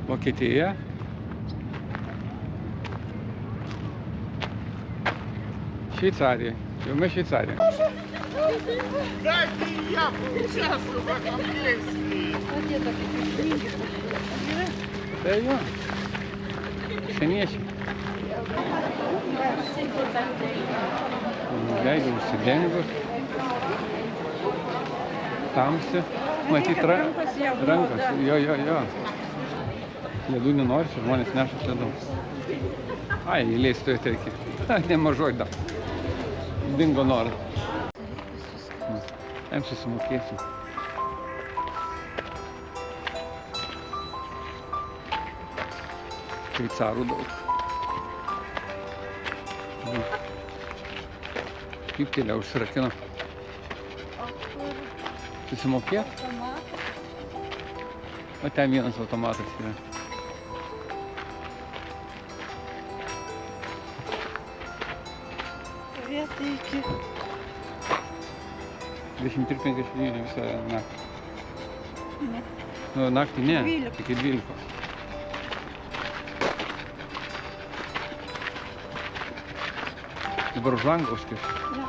Vokietija. Šveicarija. Jau mes Šveicarija. Дайте я поучаствую в этом действии. Tai jo. Seniečiai. Leidau užsidengus. Tamsi. Matyt, rankos. Jo. Ledų nenori, žmonės neša ledų. Ai, eilės stovėti reikia. Nemažoj dar. Dingo norą. Jam susimokėsim. Šveicarų daug. Kaip kėlė užsirakino. Susimokėt? O ten vienas automatas yra. Vieta iki 23:59 visą naktį. Ne. Nu, naktį ne, 12. iki 12. Dabar už langą užkiš. Ne.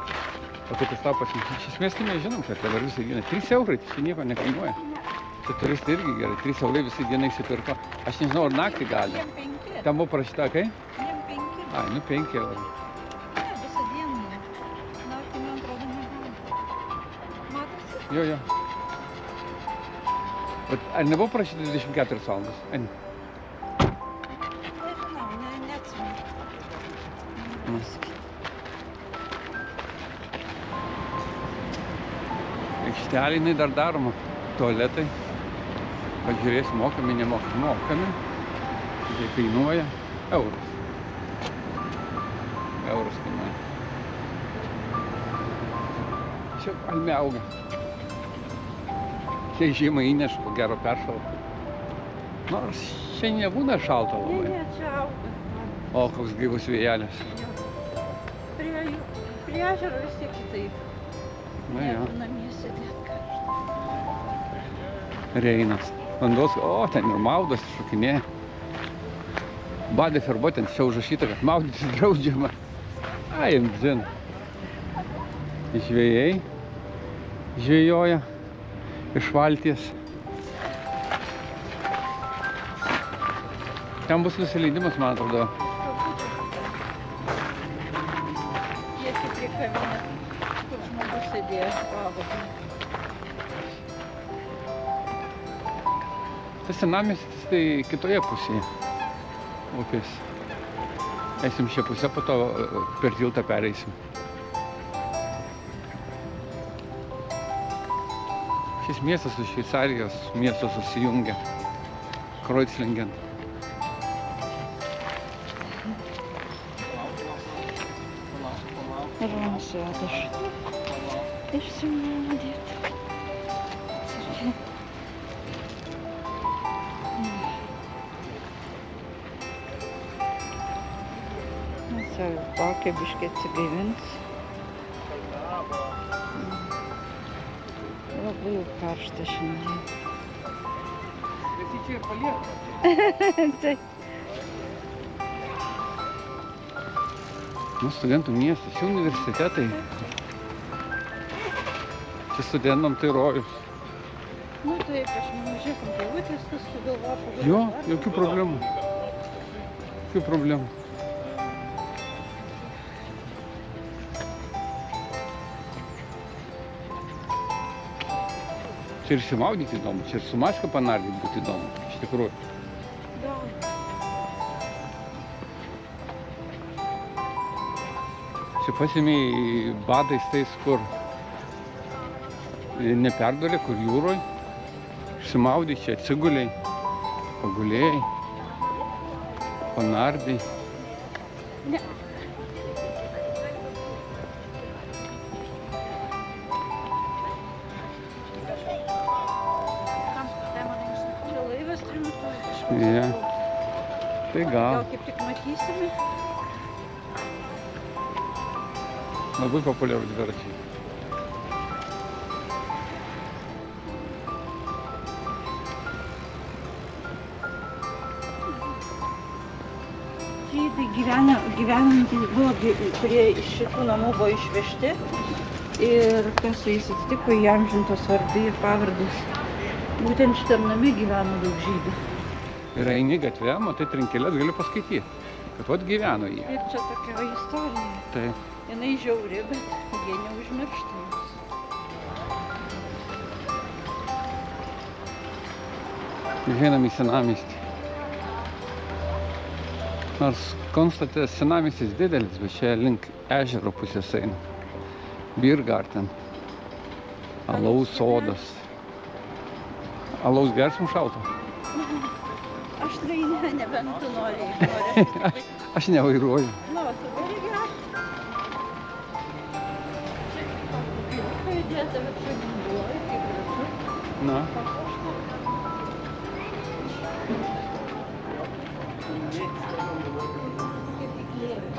O kaip jis tau pasiimti? Iš esmės tai mes žinom, kad dabar visą dieną 3 eurai, tai čia nieko nekainuoja. Čia turistai irgi gerai, 3 eurai visą dieną įsipirko. Aš nežinau, ar naktį gali. Jiem 5. Ten buvo parašyta, kai? Jiem 5. Ai, nu 5 eurai. Ne, visą dieną ne. Naktį, man atrodo, negali. Matosi? Jo. Bet ar nebuvo parašyta 24 valandas? Ai, ne. Nežinau, neatsimenu. Aikštelė dar daroma. Tualetai. Pažiūrės, mokami, nemokami. Mokami. Tai kainuoja eurus. Eurus kainuoja. Čia palmė auga. Čia žiemą įneša, ko gero peršalta. Nors šiandien nebūna šalta labai. Ne, čia auga. O, koks gaivus vėjelis. Prie ežero vis tiek kitaip. Na jo. Negu namie sėdėt karštą. Reinas. Vandos, o, ten jau maudos, šokinėja. Badė ferbo, ten čia užrašyta, kad maudytis draudžiama. Ai, dzin. Žvejai žvejoja iš valties. Ten bus nusileidimas, man atrodo. Jie tik prie kavinės, kur žmogus sėdėjo pavadį. Tas senamiestis tai kitoje pusėje upės. Eisim šią pusę, po to per tiltą pereisim. Šis miestas su Šveicarijos miesto susijungia. Kreuzlingen. Ir man sėdaš. Išsimaudėt. Laukia biškį atsigaivins. Labai jau karšta šiandien. Bet jį čia ir palieka. Taip. Nu, studentų miestas, čia universitetai. Čia studentam tai rojus. Nu taip, aš mažiekam pavutės, tas sugalvoju. Jo, jokių problemų. Jokių problemų. Čia ir išsimaudyti įdomu, čia ir su maška panardyti būtų įdomu, iš tikrųjų. Čia pasiėmė badais tais, kur neperdolė, kur jūroj. Išsimaudė, čia atsiguliai, pagulėjai, panardai. Ne. Čia laivas trimituojas. Ja. Tai gal. Gal kaip tik matysime. Labai populiarūs dviračiai. Tai gyvenantys buvo, kurie iš šitų namų buvo išvežti ir kas su jais atsitiko, įamžintos vardai ir pavardės. Būtent šitam name gyveno daug žydų. Ir eini gatvę, matai trinkelės, gali paskaityti, kad vat gyveno jie. Ir čia tokia va istorija. Tai Jinai žiauri, bet jie neužmiršta jos. einam į senamiestį. Nors Konstatės senamiestis didelis, bet čia link ežero pusės eina. Biergarten. Alaus sodas. Alaus gersim šalto? Aš tai ne, nebent tu nori. Aš nevairuoju. Nu, tu gali gerti. Kai įdėta, bet čia gyvuoja, kaip gražu. Na. Kaip įklėvė.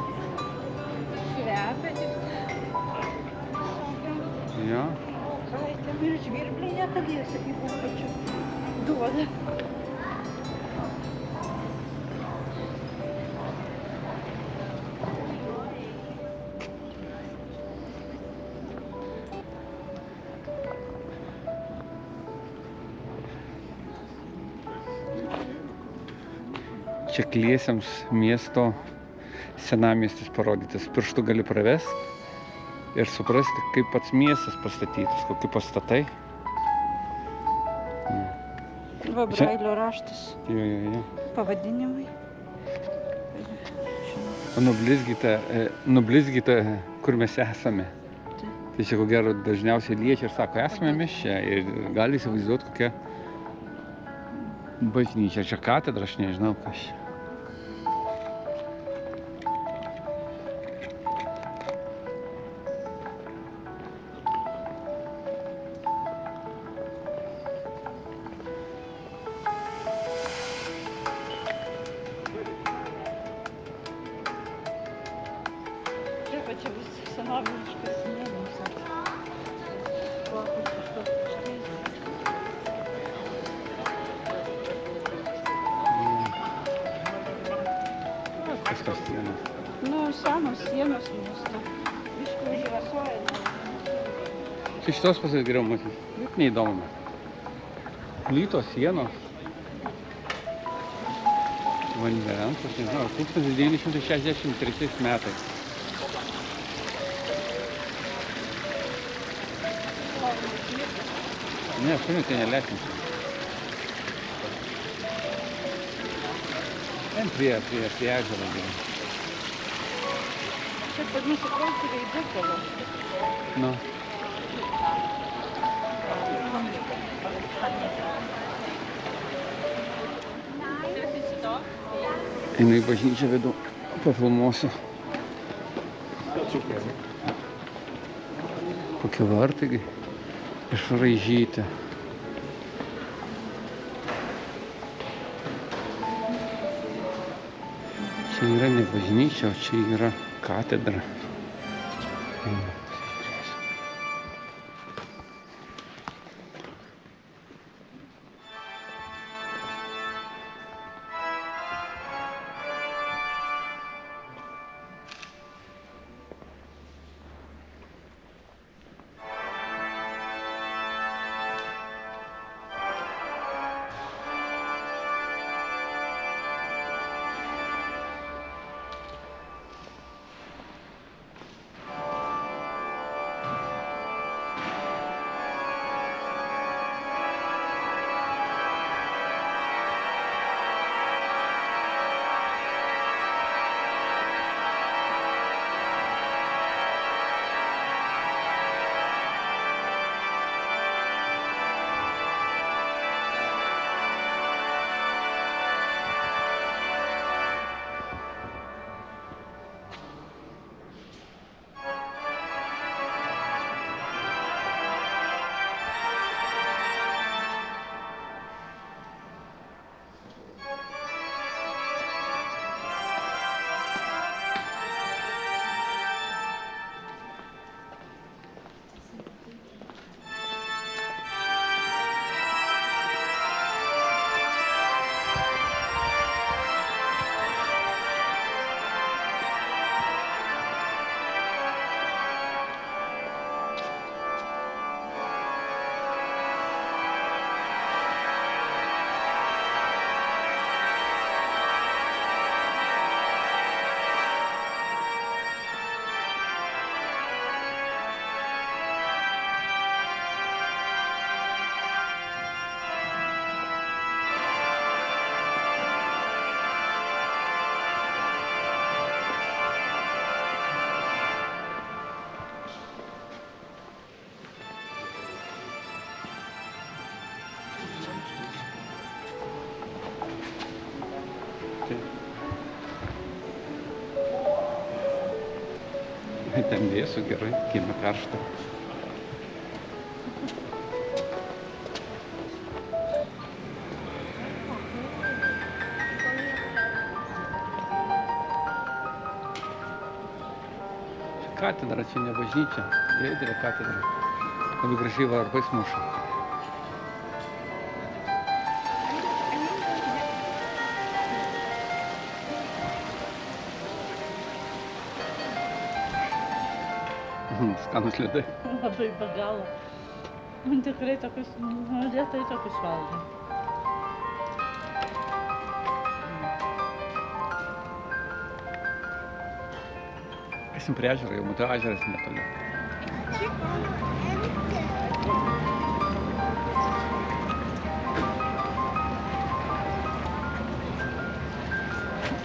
Švepia tik. Jo. Ai, ten ir žvirbliai nekadėsi, kaip pačiu duoda. Čia kliesiams miesto senamiestis parodytas. Pirštu gali pravesti ir suprasti, kaip pats miestas pastatytas, kokie pastatai. Va, Brailio raštas. Jo. Pavadinimai. Nublizgita, kur mes esame. Taip. Tai čia ko gero dažniausiai liečia ir sako, esame mes čia ir gali įsivaizduoti kokia bažnyčia. Čia katedra, aš nežinau kas čia. Čia bus senoviškas smėlis. Kvapas kažkoks. Viskas sienos. Nu, senos sienos miesto. Biškai užrasuoja. Čia šitos pusės geriau matyti. Bet neįdomu. Plytos sienos. Vandentos, nežinau, 1963 metais. Ne, šuniui tai nelesim. Ten prie ežero gyvena. Čia pat nusikrauti veidukėlą. Nu. Einu į bažnyčią vedu, pafilmuosiu. Kokie vartai išraižyti. Čia yra ne bažnyčia, o čia yra katedra. Ten vėsų gerai, kieme karšta. Katedra, čia ne bažnyčia, didelė katedra. Labai gražiai varpais muša. Skanus ledai. Labai be galo. Man tikrai tokius, retai tokius valgau. Esim prie ežero, jau matau ežeras netoli.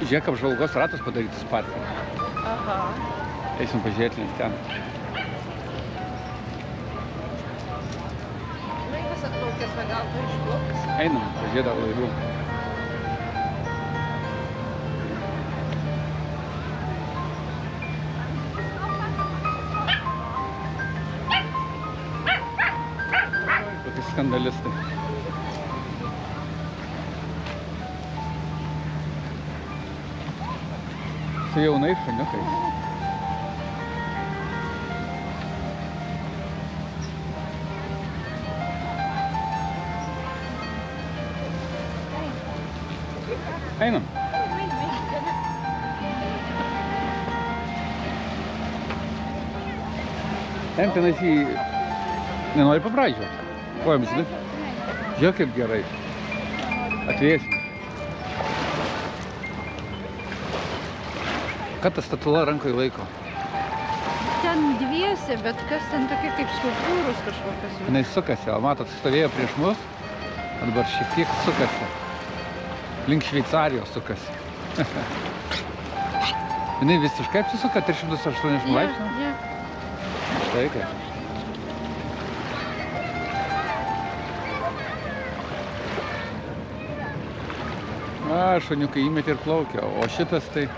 Žiūrėk, apžvalgos ratas padarytas parke. Aha. Eisim pažiūrėti link ten. Laivas atplaukęs, gal tu išplauks? Einam, pažiūrėt laivų. Kokie skandalistai. Su jaunais šuniukais. Einam. Tenais jį nenori pabraidžiuoti. Kojomis, ne? Žiūrėk, kaip gerai. Atvėsim. Ką ta statula rankoje laiko? Ten dviese, bet kas ten tokie kaip skulptūros kažkokios. Jinai sukasi, o matot, stovėjo prieš mus, o dabar šiek tiek sukasi. Link Šveicarijos sukasi. Jinai visiškai apsisuka 380 laipsnių. Ja. Štai kaip. Šuniukai įmetė ir plaukia, o šitas tai...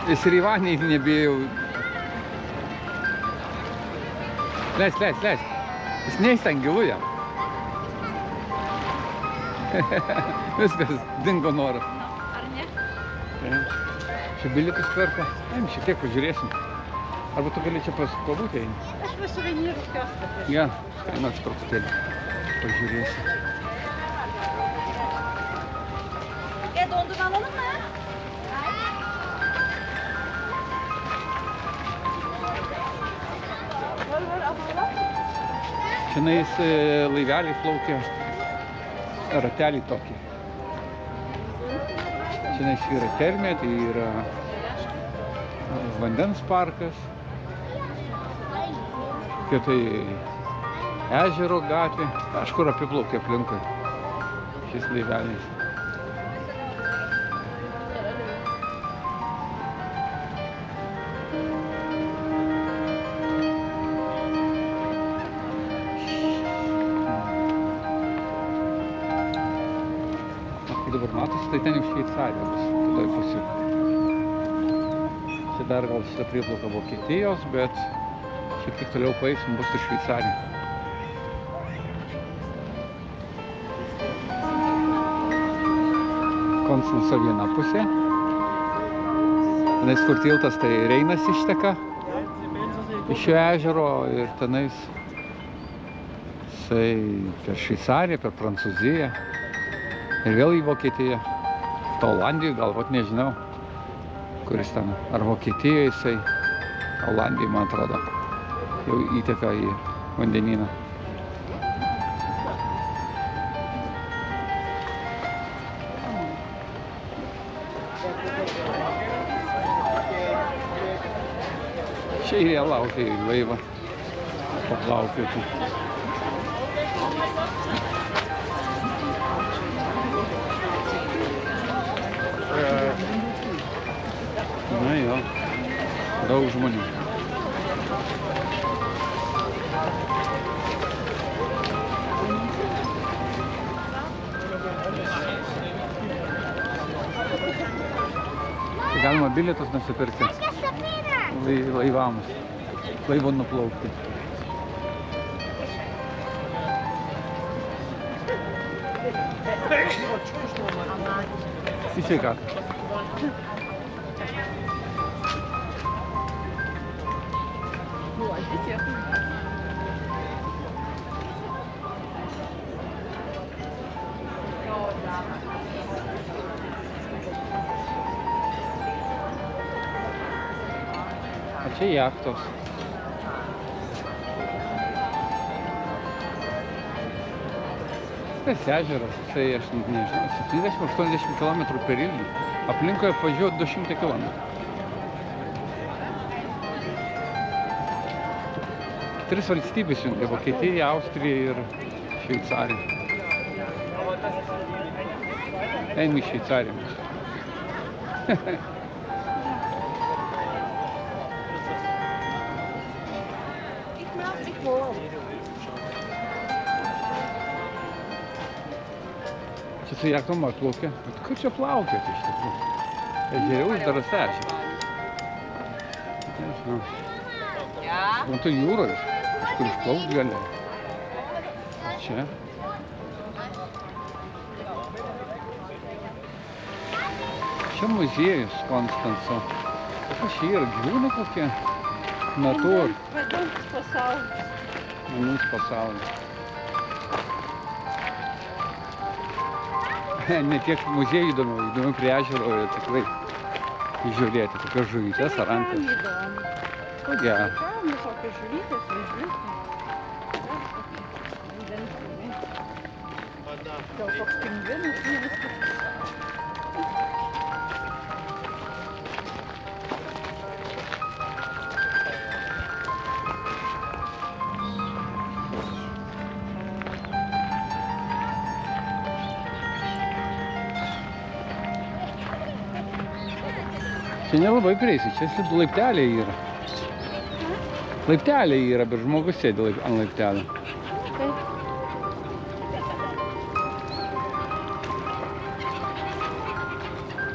Jis ir į vanį nebėjau. Leis. Jis neis ten gilu jam. Viskas, dingo noras. Ar ne? Čia bilietus perka. Šiek tiek pažiūrėsim. Arba tu gali čia pabūti eini. Aš va suvenyrų kioską. Ja, eina truputėlį. Pažiūrėsim. Dondurma alalım mı? Šiandien laiveliai plaukia rateliai tokie. Šiandien yra termė, tai yra vandens parkas. Tai ežero gatvė. Kažkur apiplaukia aplinkui šiais laiveliais. Dabar matosi, tai ten jau Šveicarija bus, kitoj pusė. Čia dar gal šitą prieplauką Vokietijos, bet šiek tiek toliau paeisim, bus tai Šveicarija. Konstanco viena pusė. Tenais kur tiltas, tai Reinas išteka iš šio ežero ir tenais jisai per Šveicariją, per Prancūziją. Ir vėl į Vokietiją. Olandijoj galbūt nežinau, kuris ten. Ar Vokietijoje jisai, Olandijoj, man atrodo, jau įteka į vandenyną. Čia jie laukia į laivą, paplaukioti. Na jo, daug žmonių. Galima bilietus nusipirkti laivams, laivu nuplaukti. Į sveikatą. A čia jachtos. Tas ežeras, jisai, aš nežinau, 70-80 km per ilgį. Aplinkoje apvažiuoja 200 km. Tris valstybės jungia: Vokietija, Austrija ir Šveicarija. Einam į Šveicariją. Čia su jachtom atplaukia. Bet kur čia plaukioti iš tikrųjų? Ežere uždaras ežeras. Nežinau. Suprantu, jūroje, kur išplaukt gali. Čia. Čia muziejus Konstanco. Kas čia yra? Gyvūnai kokie? Natūra. Vandens pasaulis. Vandens pasaulis. Ne tiek muziejų įdomu prie ežero tikrai žiūrėti, tokios žuvytės ar antis. Kam įdomu? Ko gero. Kam visokios žuvytės, žuvytės. Gal koks pingvinas, ne viskas. Čia nelabai prieisi, čia laipteliai yra. Laipteliai yra, bet žmogus sėdi ant laiptelio.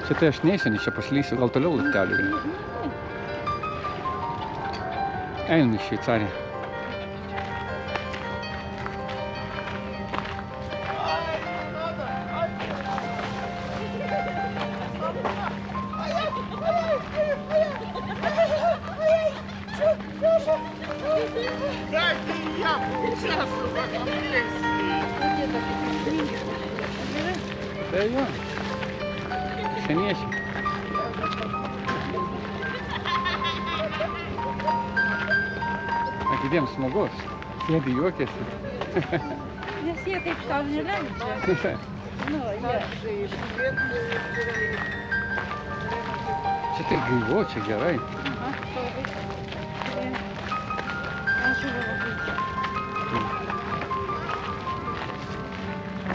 Čia tai aš neįsiu, čia paslysiu, gal toliau laiptelių yra. Einam į Šveicariją. Дайте я поучаствую в этом действии. Tai jo. Seniečiai. A kitiems smagus. Sėdi juokiasi. Nes jie taip sau neleidžia. Nu, jie. Čia tai gaivu, čia gerai. Aha, aš jau labai.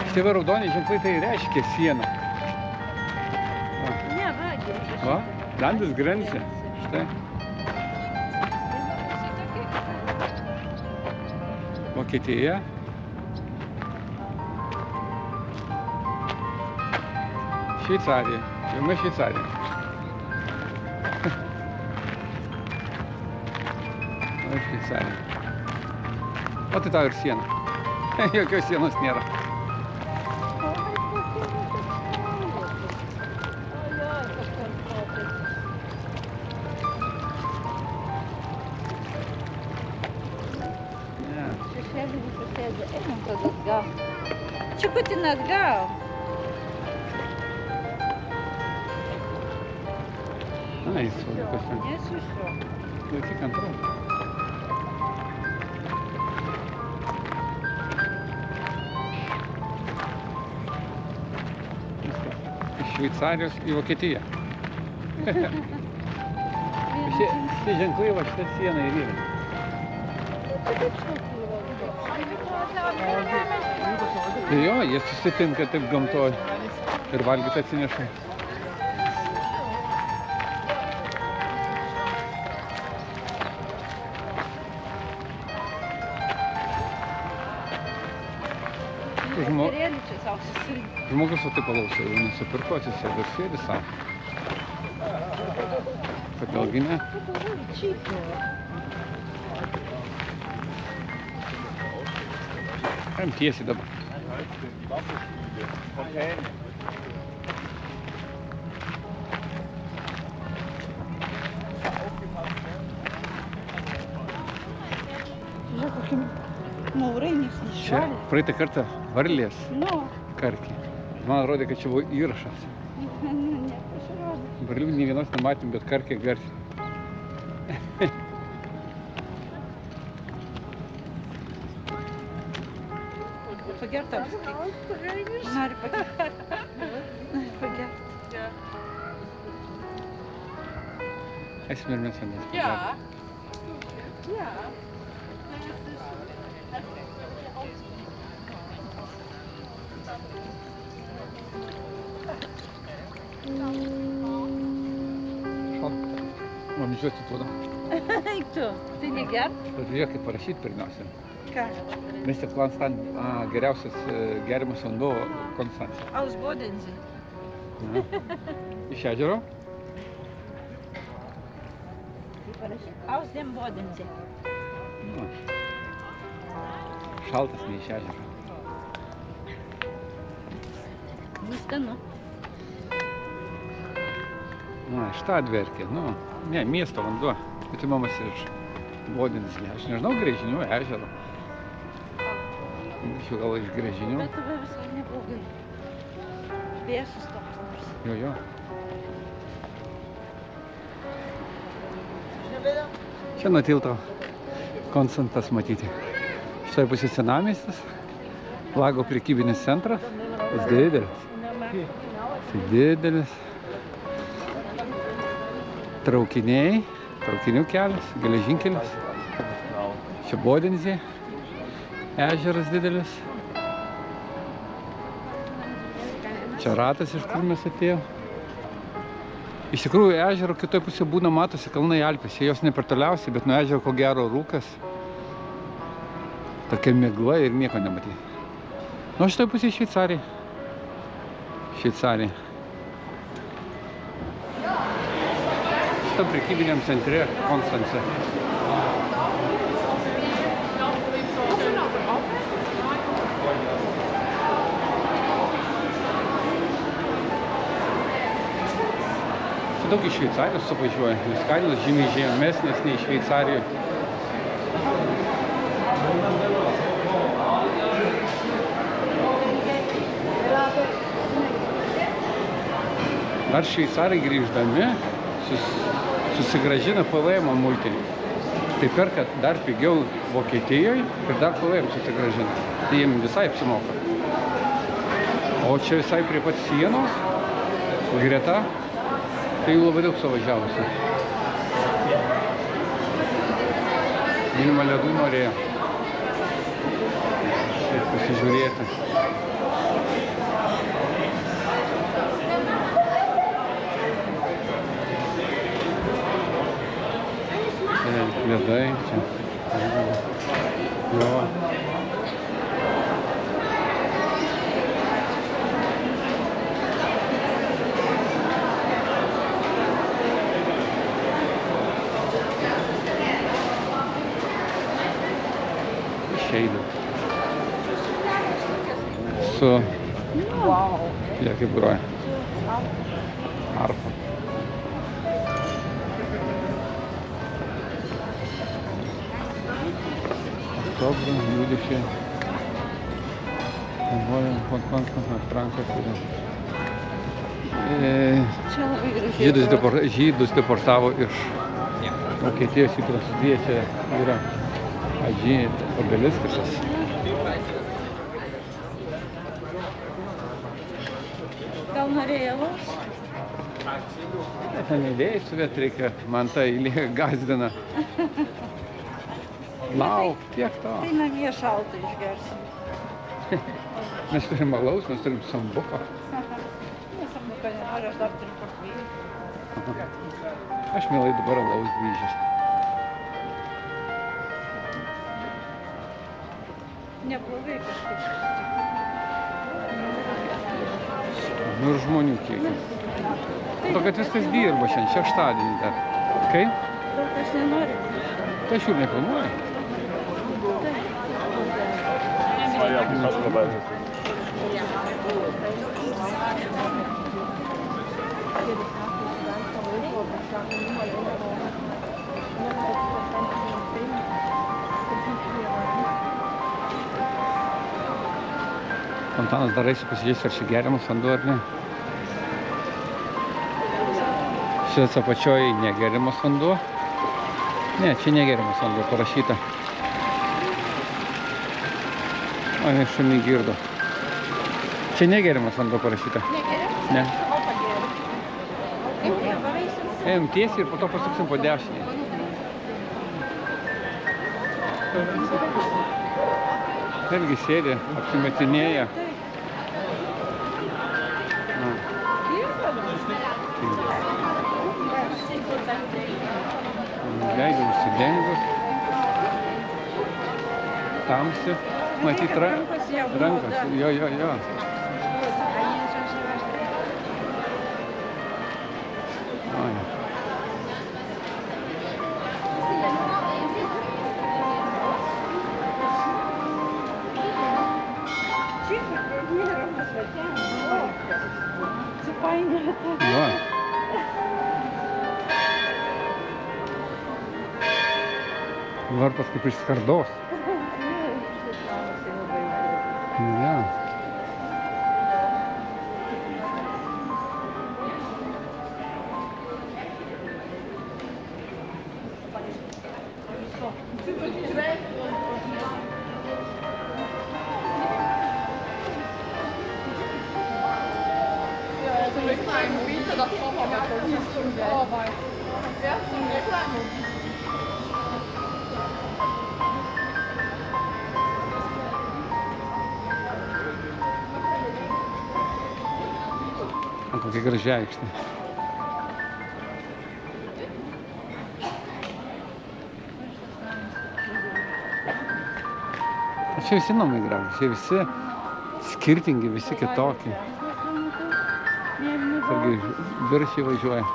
Šitie raudoni ženklai tai reiškia sieną. Ne, va, girdžiu. Va, Landes Grenze. Štai. Vokietija. Šveicarija. Jauna Šveicarija. O Šveicarija. O tai tau ir siena. Jokios sienos nėra. Einam tada atgal. Čikutin atgal. Ai, jis vaikas ten. Nesušio. Laikyk ant rankų. Iš Šveicarijos į Vokietiją. Šie ženklai va šitą sieną ir yra. Tai jo, jie susitinka taip gamtoj ir valgyt atsineša. Vasarėlį čia sau susirinkti. Žmogus va taip palausė, jau nusipirko, atsisėdo ir sėdi sau. Kodėlgi ne? Kam tiesiai dabar. Žiūrėk, kokie maurai nieks Čia nešvalė. praeitą kartą varlės Nu, karkį. Man rodė, kad čia buvo įrašas. nepasirodė. Varlių nei vienos nematėm, bet karkė garsiai. Pagert tau. Nori pagert. Nori pagert. Esim ir mes vandens. Ja. Ja. Šalta. Man žiūrėti tuoda. Eik tu, tai negert? Pažiūrėk, kaip parašyti pirmiausia. Ką? Mr. Konstant, geriausias geriamas vanduo Konstancija. Ausbodenzi. Iš ežero? Kaip parašyti? Ausdenbodenzi. Nu. Šaltas, ne iš ežero. Skanu. Na, iš tą atverkė, nu, ne, miesto vanduo. Bet imamas iš Bodensį. Aš nežinau grėžinių ežero. Iš gal iš grėžinių. Bet tave visai neblogai. Vėsus toks nors. Jo, jo. Čia nuo tilto Konstantas matyti. Štai pusė senamiestis, Lago prekybinis centras. Jis didelis. Tai didelis. Traukiniai, traukinių kelias, geležinkelis. Čia Bodensė, ežeras didelis. Čia ratas, iš kur mes atėjom. Iš tikrųjų, ežero kitoje pusėje būna, matosi kalnai Alpėse. Jos ne per toliausiai, bet nuo ežero ko gero rūkas. Tokia migla ir nieko nematyti. Nu, šitoje pusėje Šveicarija. Šveicarija. Šitam prekybiniam centre Konstance. Čia daug iš Šveicarijos suvažiuoja, nes kainos žymiai žemesnės nei Šveicarijoje. Dar šveicarai grįždami susigrąžina PVM multinį. Tai perka dar pigiau Vokietijoje ir dar PVM susigrąžina. Tai jiems visai apsimoka. O čia visai prie pat sienos, greta, tai jų labai daug suvažiavusi. Vilma ledų norėjo pasižiūrėti. Ledai čia. Jo. Išeina. Su... Jie kaip groja. Arfa. Добре, люди ще Frankfurte. Žydus deportavo iš Vokietijos į Prancūziją. Čia yra obeliskas. Gal norėjo alaus? Ten įdėjus, bet reikia, man ta eilė gazdina. Lauk, tiek to. Tai namie šaltą išgersim. Mes turim alaus, mes turim sambuką. Nesambuką nenoriu, aš dar turiu portvelį. Aš mielai dabar alaus grįžęs. Neblogai kažkaip. Nu ir žmonių kiekis. To, kad viskas dirba šiandien, šeštadienį dar. Kaip? Daug kas nenori. Tai aš jų nefilmuoju. Fontanas dar eisiu pasižiūrėsiu, ar čia geriamas vanduo ar ne. Šitas apačioj negeriamas vanduo. Ne, čia negeriamas vanduo parašyta. O ne, šunį girdo. Čia negeriamas vanduo parašyta. Negeriamas? Ne. O pageriamas. Kaip dabar eisim? Ėjom tiesiai ir po to pasuksim po dešinį. Irgi sėdė, apsimetinėja. Leido užsidengus. Tamsi. Matyt, rankas. Jo. Oi. Jo. Varpas kaip iš skardos. Ja. O kokia graži aikštė. Čia visi namai gražūs, čia visi skirtingi, visi kitokie. Irgi viršiai važiuoja.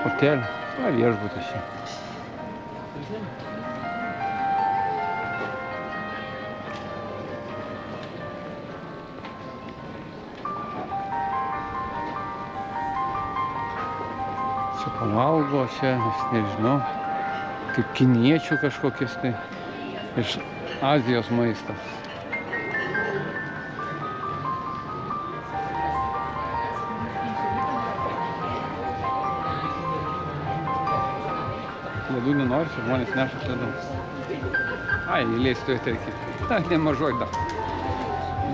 Hotelį. Va, viešbutis čia. Čia pavalgo, čia, aš nežinau, kaip kiniečių kažkokius tai iš Azijos maistas. Ledų nenori, čia žmonės neša ledų. Ai, eilėj stovėti reikia. Nemažoj dar.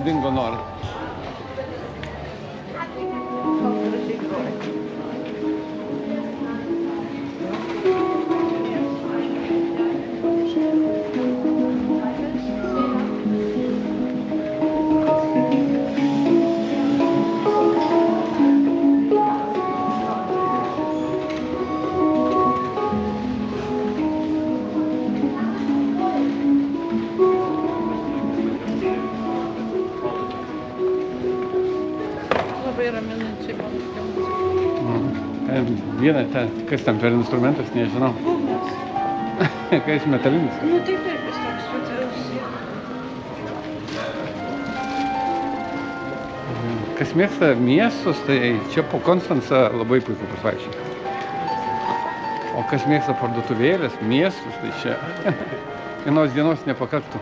Dingo norą. Raminančiai man tokia muzika. Vieną, kas ten per instrumentas, nežinau. Būgnas. Kai jis metalinis. Nu taip, jis toks specialus. Kas mėgsta miestus, tai čia po Konstancą labai puiku pasivaikščioti. O kas mėgsta parduotuvėlės, miestus, tai čia vienos dienos nepakaktų.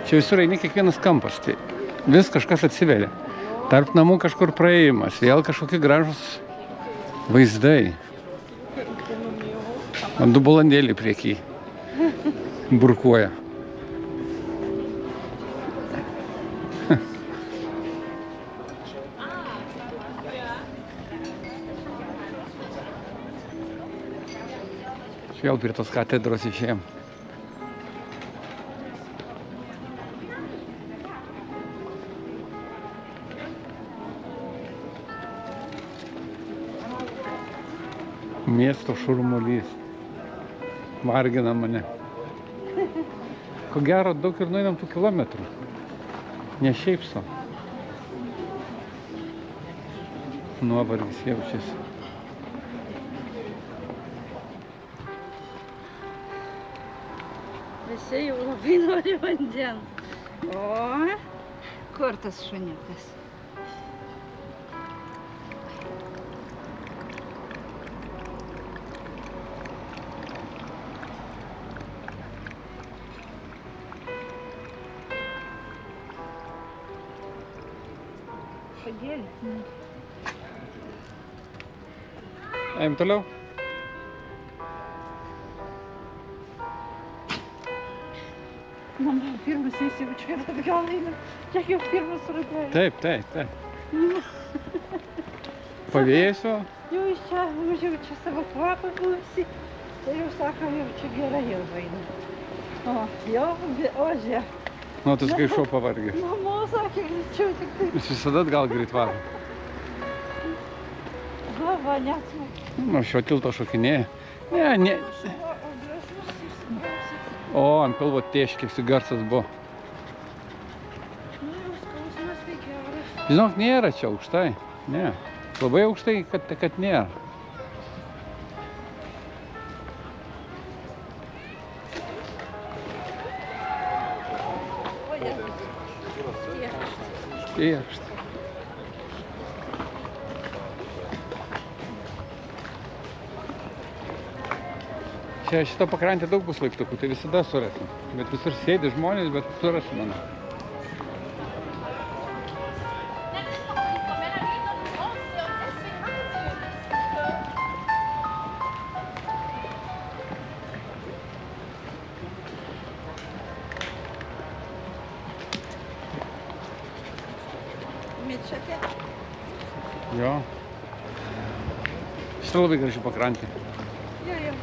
Čia visur eini kiekvienas kampas, tai vis kažkas atsiveria. Tarp namų kažkur praėjimas, vėl kažkokie gražus vaizdai. Man 2 balandėliai prieky burkuoja. Vėl prie tos katedros išėjom. Miesto šurmulys. Vargina mane. Ko gero, daug ir nueinam tų kilometrų. Ne šiaip sau. Nuovargis jaučiasi. Visi jau labai nori vandens. O, kur tas šuniukas? Pagėlė. Eim toliau. Mama, pirmas įsijaučiu ir atgal einam. Kiek jau pirmas rūpėjo. Taip. Pavėsiu. Jau iš čia užjaučiu savo kvapą gausi. Tai jau sako, jau čia gerai jau eina. O, jau, o, žiūrėk. Nu, tu sakai, šuo pavargęs. Mama sakė, greičiau tik tai. Jis visada atgal greit varo. Va, neatsmuk. Nu, šio tilto šokinėja. Ne. O, gražus išsigrausi. O, ant pilvo tėškėsi garsas buvo. Nu, jau skausmas tai geras. Žinok, nėra čia aukštai. Ne. Labai aukštai, kad nėra. O, jėzus. Tėkšt. Čia šitą pakrantę daug bus laiptukų, tai visada surasim. Bet visur sėdi žmonės, bet surasim mano. Mečetė. Jo. Šitą labai graži pakrantė. Jo.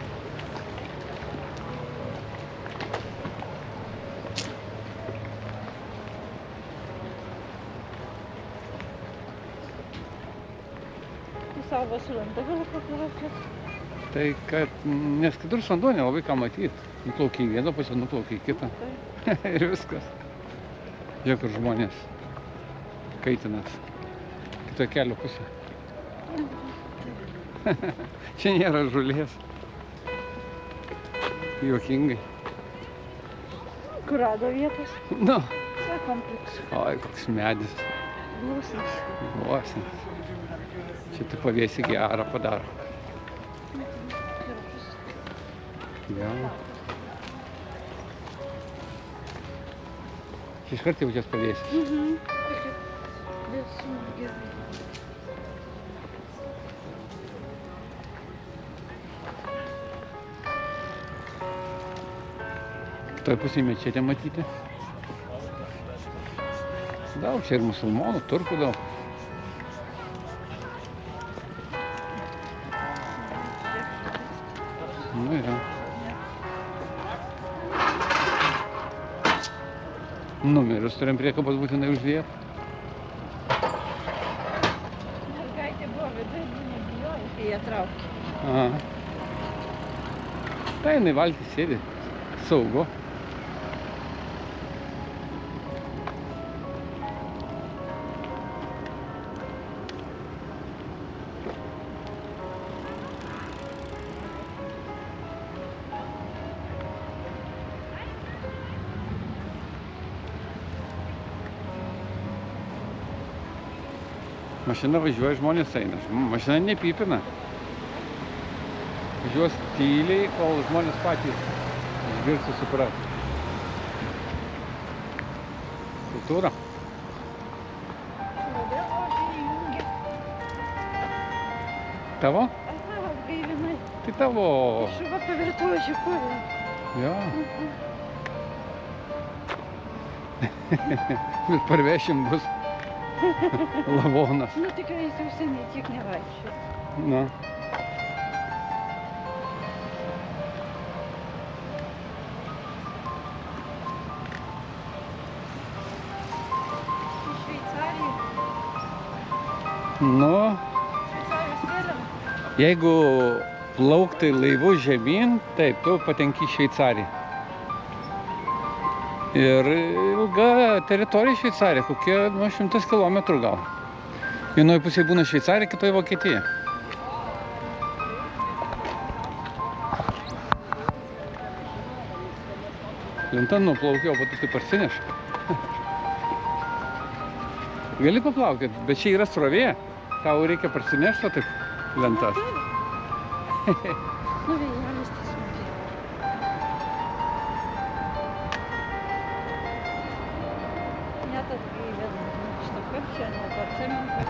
Savo suranda gal paklausęs. Tai kad neskaidrus vanduo, nelabai ką matyt. Nuplaukia į vieną pusę, nuplaukia į kitą. Ir viskas. Žiūrėk, kur žmonės kaitinat. Kitoje kelio pusė. Čia nėra žolės. Juokingai. Kur rado vietos? Nu. Čia kompleksu. Oi, koks medis. Glusnis. Gluosnis. Čia tik pavėsi gerą padaro. Jo. Čia iškart jaučias pavėsis. Vėsų gerai. Toj pusėje mečetė matyti. Daug čia ir musulmonų, turkų daug. Nu, ja. Numerius turim priekabos būtinai uždėti. Mergaitė buvo viduje, nebijojo, kai ją traukė. Aha. Tai jinai valty sėdi. Saugu. Mašina važiuoja, žmonės eina. Mašina nepypina. Važiuos tyliai, kol žmonės patys išgirs ir supras. Kultūra. Kodėl ožiai jungia? Tavo? Aha, atgaivinai. Tai tavo. Šuva pavirto ožiuku. Jo. Ir parvešim bus lavonas. Nu tikrai jis jau seniai tiek nevaikščio. Na. Į Šveicariją. Nu, Šveicarijos vėliava. jeigu plauktai laivu žemyn, taip, tu patenki į Šveicariją. Ir ilga teritorija Šveicarija, kokie 100 kilometrų gal. Vienoje pusėje būna Šveicarija, kitoje Vokietija. Lenta nuplaukė, o po to tai parsineša. Gali paplaukti, bet čia yra srovė. Tau reikia parsinešti taip lentas. Nu, vėjelis tai smagiai. Net atgaivėdama. Šitą karčią nuo to cemento.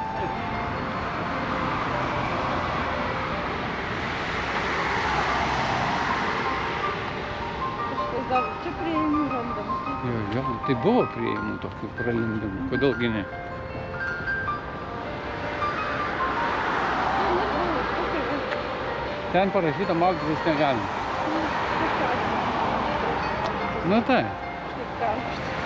Kažkas dar čia prieimų randamas. Jo, tai buvo prieimų tokių pralindimų. Kodėlgi ne? Ten parašyta maudytis negalima. Nu tai. Kaip karšta.